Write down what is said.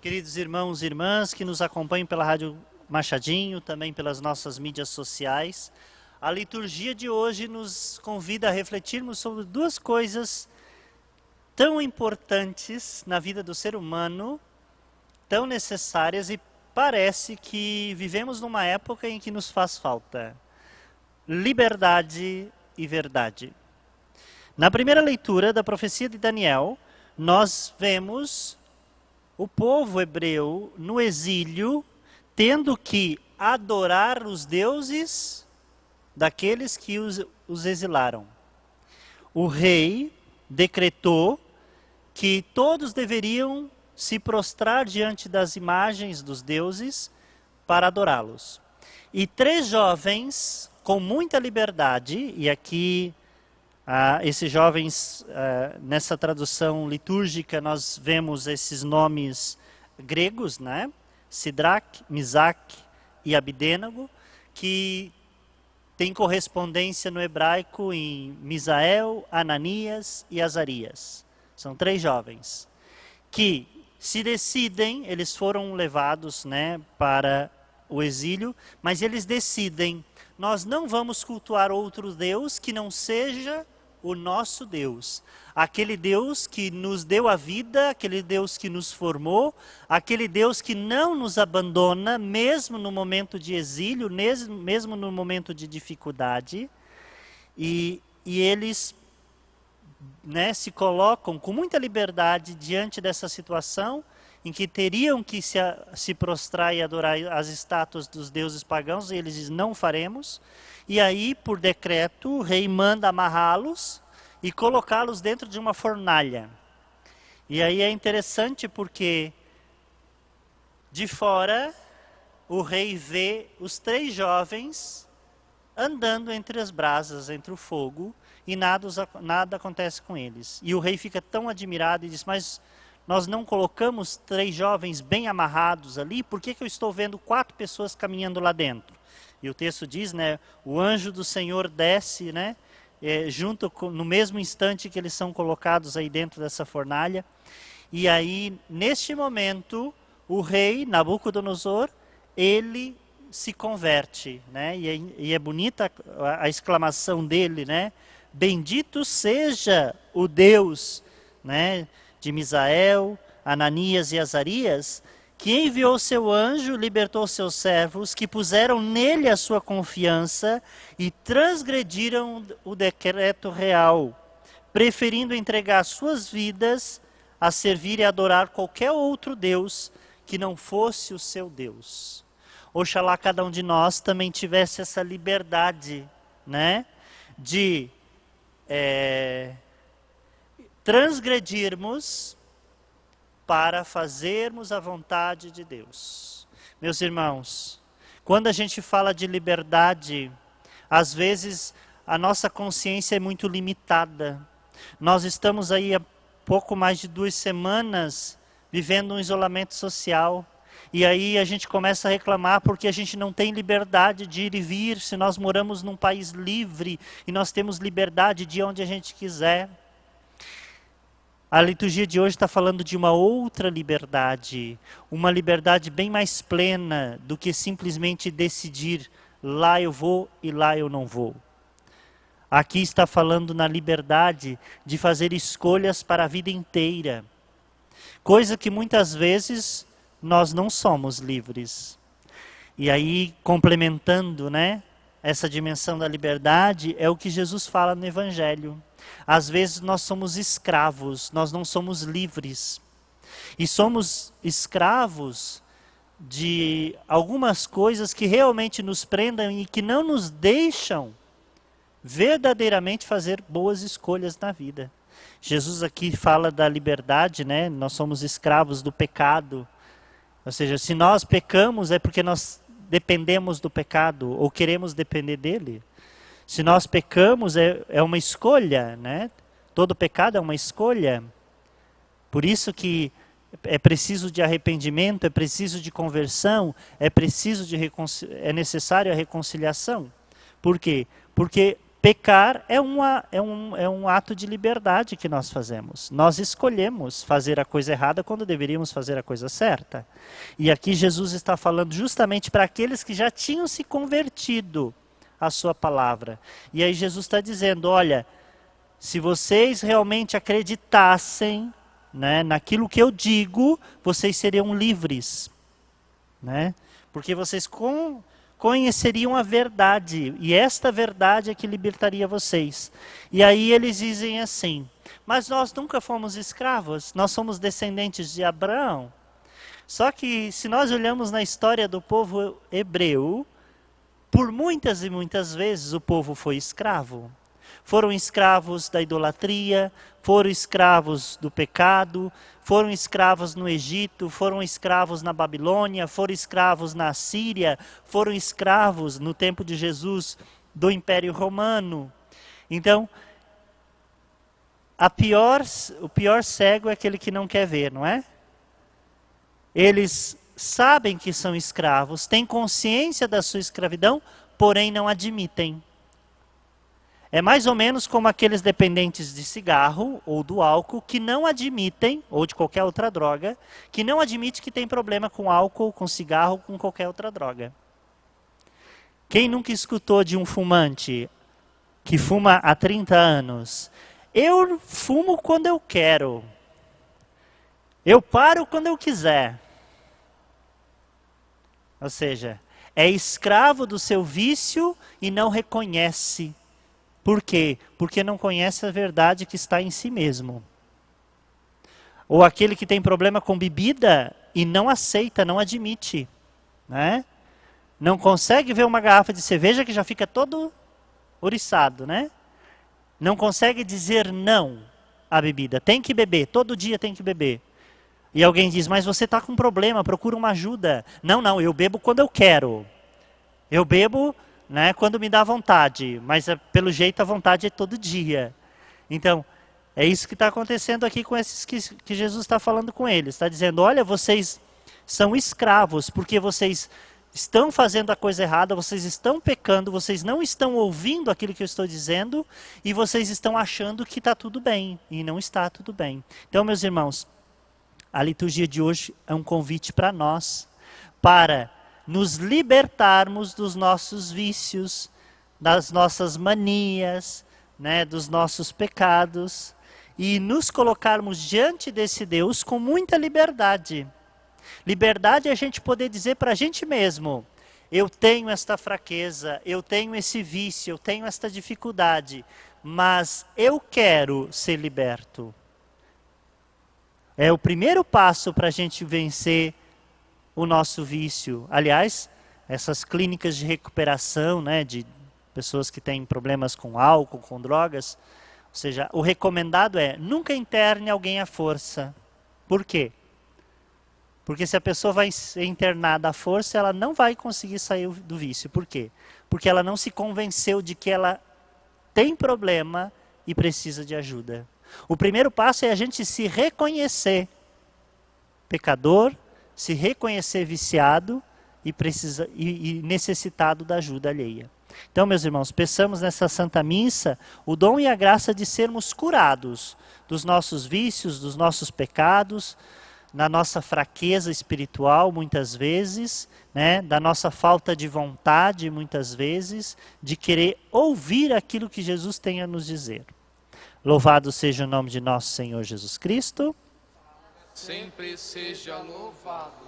Queridos irmãos e irmãs que nos acompanham pela Rádio Machadinho, também pelas nossas mídias sociais, a liturgia de hoje nos convida a refletirmos sobre duas coisas tão importantes na vida do ser humano, tão necessárias, e parece que vivemos numa época em que nos faz falta: liberdade e verdade. Na primeira leitura da profecia de Daniel, nós vemos o povo hebreu no exílio tendo que adorar os deuses daqueles que os exilaram. O rei decretou que todos deveriam se prostrar diante das imagens dos deuses para adorá-los. E 3 jovens, com muita liberdade, e aqui esses jovens, nessa tradução litúrgica, nós vemos esses nomes gregos, né? Sidraque, Misaque e Abidênago, que tem correspondência no hebraico em Misael, Ananias e Azarias. São 3 jovens que se decidem, eles foram levados, né, para o exílio, mas eles decidem: nós não vamos cultuar outro Deus que não seja o nosso Deus, aquele Deus que nos deu a vida, aquele Deus que nos formou, aquele Deus que não nos abandona, mesmo no momento de exílio, mesmo no momento de dificuldade. E eles, né, se colocam com muita liberdade diante dessa situação, em que teriam que se prostrar e adorar as estátuas dos deuses pagãos, e eles dizem: não faremos. E aí, por decreto, o rei manda amarrá-los e colocá-los dentro de uma fornalha. E aí é interessante porque, de fora, o rei vê os 3 jovens andando entre as brasas, entre o fogo, e nada acontece com eles. E o rei fica tão admirado e diz: mas nós não colocamos 3 jovens bem amarrados ali? Por que eu estou vendo 4 pessoas caminhando lá dentro? E o texto diz, né, o anjo do Senhor desce, né, no mesmo instante que eles são colocados aí dentro dessa fornalha. E aí, neste momento, o rei Nabucodonosor, ele se converte, né, e é bonita a exclamação dele, né: bendito seja o Deus, né, de Misael, Ananias e Azarias, que enviou seu anjo, libertou seus servos, que puseram nele a sua confiança e transgrediram o decreto real, preferindo entregar suas vidas a servir e adorar qualquer outro Deus que não fosse o seu Deus. Oxalá cada um de nós também tivesse essa liberdade, né, de transgredirmos para fazermos a vontade de Deus. Meus irmãos, quando a gente fala de liberdade, às vezes a nossa consciência é muito limitada. Nós estamos aí há pouco mais de 2 semanas vivendo um isolamento social. E aí a gente começa a reclamar porque a gente não tem liberdade de ir e vir, se nós moramos num país livre e nós temos liberdade de ir onde a gente quiser. A liturgia de hoje está falando de uma outra liberdade, uma liberdade bem mais plena do que simplesmente decidir: lá eu vou e lá eu não vou. Aqui está falando na liberdade de fazer escolhas para a vida inteira, coisa que muitas vezes nós não somos livres. E aí, complementando, né, essa dimensão da liberdade, é o que Jesus fala no Evangelho. Às vezes nós somos escravos, nós não somos livres. E somos escravos de algumas coisas que realmente nos prendem e que não nos deixam verdadeiramente fazer boas escolhas na vida. Jesus aqui fala da liberdade, né? Nós somos escravos do pecado. Ou seja, se nós pecamos é porque nós dependemos do pecado ou queremos depender dele. Se nós pecamos é uma escolha, né? Todo pecado é uma escolha. Por isso que é preciso de arrependimento, é preciso de conversão, é necessário a reconciliação. Por quê? Porque Pecar é um ato de liberdade que nós fazemos. Nós escolhemos fazer a coisa errada quando deveríamos fazer a coisa certa. E aqui Jesus está falando justamente para aqueles que já tinham se convertido à sua palavra. E aí Jesus está dizendo, olha, se vocês realmente acreditassem, né, naquilo que eu digo, vocês seriam livres. Né? Porque vocês conheceriam a verdade, e esta verdade é que libertaria vocês. E aí eles dizem assim, mas nós nunca fomos escravos, nós somos descendentes de Abraão. Só que se nós olhamos na história do povo hebreu, por muitas e muitas vezes o povo foi escravo. Foram escravos da idolatria, foram escravos do pecado, foram escravos no Egito, foram escravos na Babilônia, foram escravos na Síria, foram escravos no tempo de Jesus do Império Romano. Então, o pior cego é aquele que não quer ver, não é? Eles sabem que são escravos, têm consciência da sua escravidão, porém não admitem. É mais ou menos como aqueles dependentes de cigarro ou do álcool que não admitem, ou de qualquer outra droga, que não admite que tem problema com álcool, com cigarro, com qualquer outra droga. Quem nunca escutou de um fumante que fuma há 30 anos? Eu fumo quando eu quero. Eu paro quando eu quiser. Ou seja, é escravo do seu vício e não reconhece. Por quê? Porque não conhece a verdade que está em si mesmo. Ou aquele que tem problema com bebida e não aceita, não admite. Né? Não consegue ver uma garrafa de cerveja que já fica todo oriçado. Né? Não consegue dizer não à bebida. Tem que beber, todo dia tem que beber. E alguém diz, mas você está com problema, procura uma ajuda. Não, eu bebo quando eu quero. Eu bebo... Né, quando me dá vontade, mas pelo jeito a vontade é todo dia. Então, é isso que está acontecendo aqui com esses que Jesus está falando com eles. Está dizendo, olha, vocês são escravos, porque vocês estão fazendo a coisa errada, vocês estão pecando, vocês não estão ouvindo aquilo que eu estou dizendo, e vocês estão achando que está tudo bem, e não está tudo bem. Então, meus irmãos, a liturgia de hoje é um convite para nós, para nos libertarmos dos nossos vícios, das nossas manias, né, dos nossos pecados, e nos colocarmos diante desse Deus com muita liberdade. Liberdade é a gente poder dizer para a gente mesmo, eu tenho esta fraqueza, eu tenho esse vício, eu tenho esta dificuldade, mas eu quero ser liberto. É o primeiro passo para a gente vencer o nosso vício. Aliás, essas clínicas de recuperação, né, de pessoas que têm problemas com álcool, com drogas, ou seja, o recomendado é, nunca interne alguém à força. Por quê? Porque se a pessoa vai ser internada à força, ela não vai conseguir sair do vício. Por quê? Porque ela não se convenceu de que ela tem problema e precisa de ajuda. O primeiro passo é a gente se reconhecer pecador, se reconhecer viciado e necessitado da ajuda alheia. Então, meus irmãos, peçamos nessa Santa Missa o dom e a graça de sermos curados dos nossos vícios, dos nossos pecados, na nossa fraqueza espiritual, muitas vezes, né, da nossa falta de vontade, muitas vezes, de querer ouvir aquilo que Jesus tem a nos dizer. Louvado seja o nome de nosso Senhor Jesus Cristo. Sempre seja louvado.